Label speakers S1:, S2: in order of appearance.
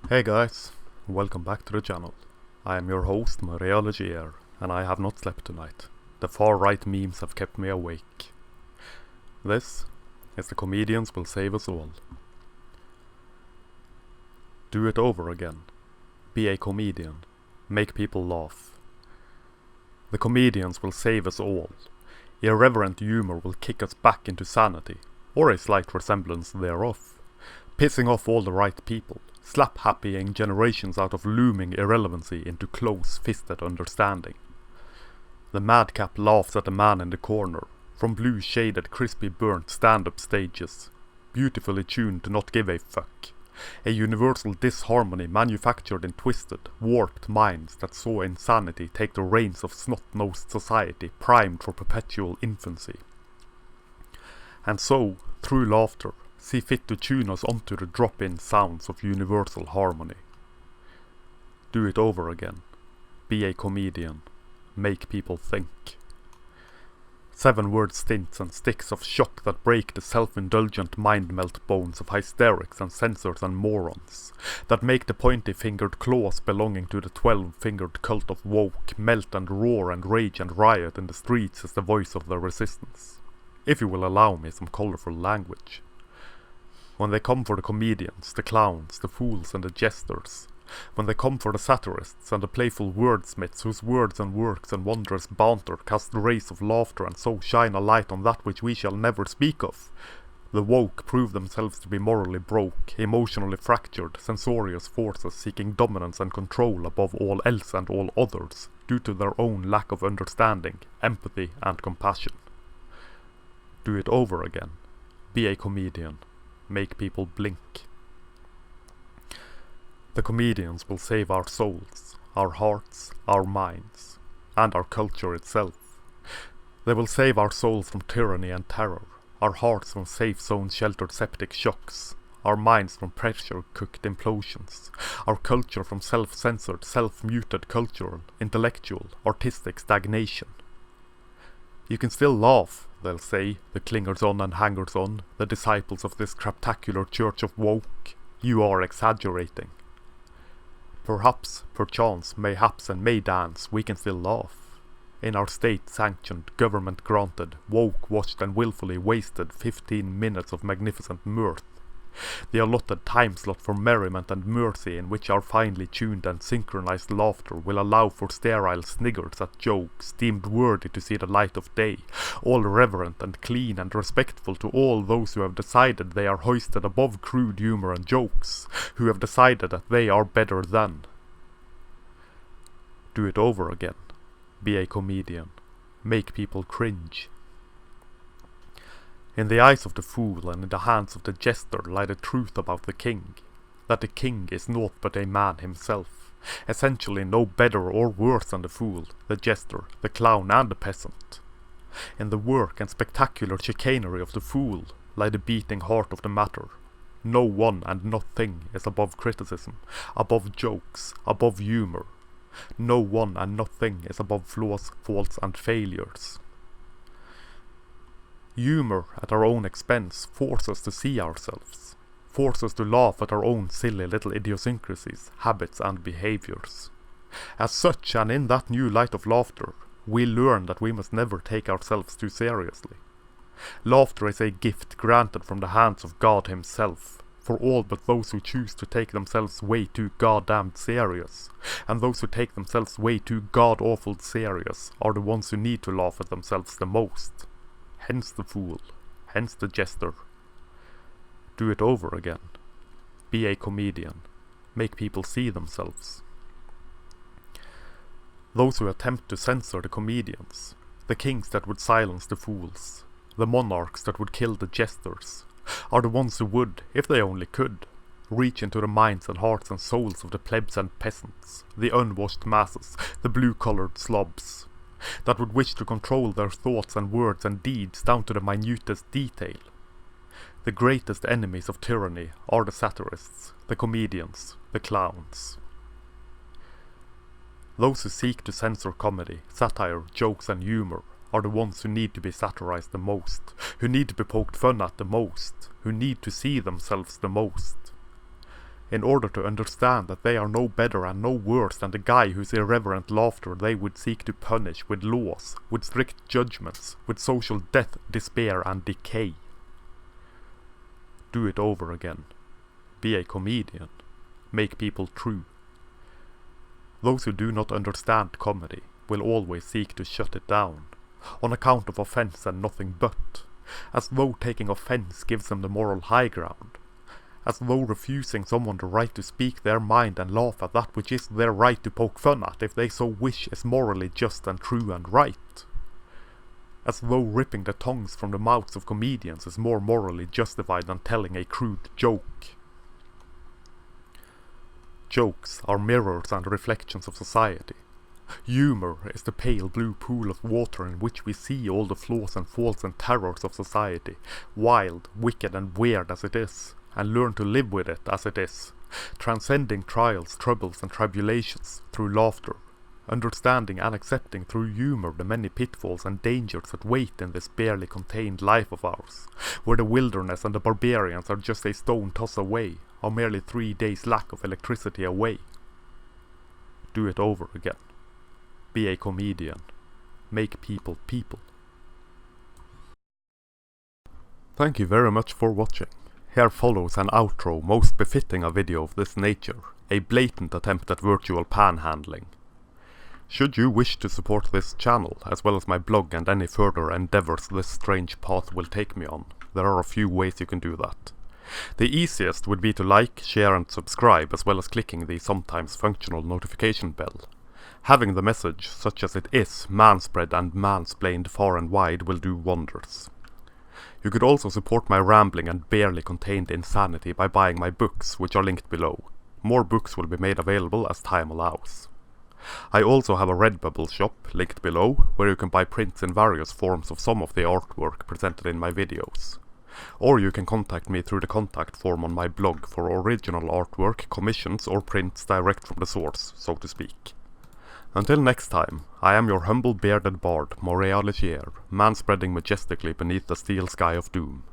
S1: Hey guys, welcome back to the channel. I am your host, Ricky Gervais, and I have not slept tonight. The far-right memes have kept me awake. This is The Comedians Will Save Us All. Do it over again. Be a comedian. Make people laugh. The comedians will save us all. Irreverent humor will kick us back into sanity, or a slight resemblance thereof. Pissing off all the right people, slap-happying generations out of looming irrelevancy into close-fisted understanding. The madcap laughs at the man in the corner, from blue-shaded crispy burnt stand-up stages, beautifully tuned to not give a fuck. A universal disharmony manufactured in twisted, warped minds that saw insanity take the reins of snot-nosed society primed for perpetual infancy. And so, through laughter, see fit to tune us onto the drop-in sounds of universal harmony. Do it over again. Be a comedian. Make people think. 7-word stints and sticks of shock that break the self-indulgent mind-melt bones of hysterics and censors and morons, that make the pointy-fingered claws belonging to the 12-fingered cult of woke melt and roar and rage and riot in the streets as the voice of the resistance. If you will allow me some colourful language. When they come for the comedians, the clowns, the fools and the jesters. When they come for the satirists and the playful wordsmiths whose words and works and wondrous banter cast rays of laughter and so shine a light on that which we shall never speak of. The woke prove themselves to be morally broke, emotionally fractured, censorious forces seeking dominance and control above all else and all others, due to their own lack of understanding, empathy and compassion. Do it over again. Be a comedian. Make people blink. The comedians will save our souls, our hearts, our minds, and our culture itself. They will save our souls from tyranny and terror, our hearts from safe zone sheltered septic shocks, our minds from pressure-cooked implosions, our culture from self-censored, self-muted cultural, intellectual, artistic stagnation. You can still laugh, they'll say, the clingers-on and hangers-on, the disciples of this craptacular church of woke. You are exaggerating. Perhaps, perchance, mayhaps and may dance, we can still laugh. In our state-sanctioned, government-granted, woke-watched and willfully wasted 15 minutes of magnificent mirth. The allotted time slot for merriment and mercy in which our finely tuned and synchronized laughter will allow for sterile sniggers at jokes deemed worthy to see the light of day, all reverent and clean and respectful to all those who have decided they are hoisted above crude humor and jokes, who have decided that they are better than. Do it over again. Be a comedian. Make people cringe. In the eyes of the fool and in the hands of the jester lie the truth about the king, that the king is naught but a man himself, essentially no better or worse than the fool, the jester, the clown and the peasant. In the work and spectacular chicanery of the fool lie the beating heart of the matter. No one and nothing is above criticism, above jokes, above humour. No one and nothing is above flaws, faults and failures. Humour at our own expense forces us to see ourselves, forces us to laugh at our own silly little idiosyncrasies, habits and behaviours. As such, and in that new light of laughter, we learn that we must never take ourselves too seriously. Laughter is a gift granted from the hands of God himself, for all but those who choose to take themselves way too goddamned serious, and those who take themselves way too god-awful serious are the ones who need to laugh at themselves the most. Hence the fool, hence the jester. Do it over again. Be a comedian. Make people see themselves. Those who attempt to censor the comedians, the kings that would silence the fools, the monarchs that would kill the jesters, are the ones who would, if they only could, reach into the minds and hearts and souls of the plebs and peasants, the unwashed masses, the blue-collared slobs, that would wish to control their thoughts and words and deeds down to the minutest detail. The greatest enemies of tyranny are the satirists, the comedians, the clowns. Those who seek to censor comedy, satire, jokes and humour are the ones who need to be satirized the most, who need to be poked fun at the most, who need to see themselves the most. in order to understand that they are no better and no worse than the guy whose irreverent laughter they would seek to punish with laws, with strict judgments, with social death, despair and decay. Do it over again. Be a comedian. Make people true. Those who do not understand comedy will always seek to shut it down, on account of offense and nothing but, as though taking offense gives them the moral high ground, as though refusing someone the right to speak their mind and laugh at that which is their right to poke fun at if they so wish is morally just and true and right, as though ripping the tongues from the mouths of comedians is more morally justified than telling a crude joke. Jokes are mirrors and reflections of society. Humor is the pale blue pool of water in which we see all the flaws and faults and terrors of society, wild, wicked and weird as it is, and learn to live with it as it is, transcending trials, troubles and tribulations through laughter, understanding and accepting through humor the many pitfalls and dangers that wait in this barely contained life of ours, where the wilderness and the barbarians are just a stone toss away, or merely 3 days lack of electricity away. Do it over again. Be a comedian. Make people people. Thank you very much for watching. Here follows an outro most befitting a video of this nature, a blatant attempt at virtual panhandling. Should you wish to support this channel, as well as my blog and any further endeavours this strange path will take me on, there are a few ways you can do that. The easiest would be to like, share and subscribe, as well as clicking the sometimes functional notification bell. Having the message, such as it is, manspread and mansplained far and wide will do wonders. You could also support my rambling and barely contained insanity by buying my books, which are linked below. More books will be made available as time allows. I also have a Redbubble shop, linked below, where you can buy prints in various forms of some of the artwork presented in my videos. Or you can contact me through the contact form on my blog for original artwork, commissions or prints direct from the source, so to speak. Until next time, I am your humble bearded bard, Morea Legier, manspreading majestically beneath the steel sky of doom.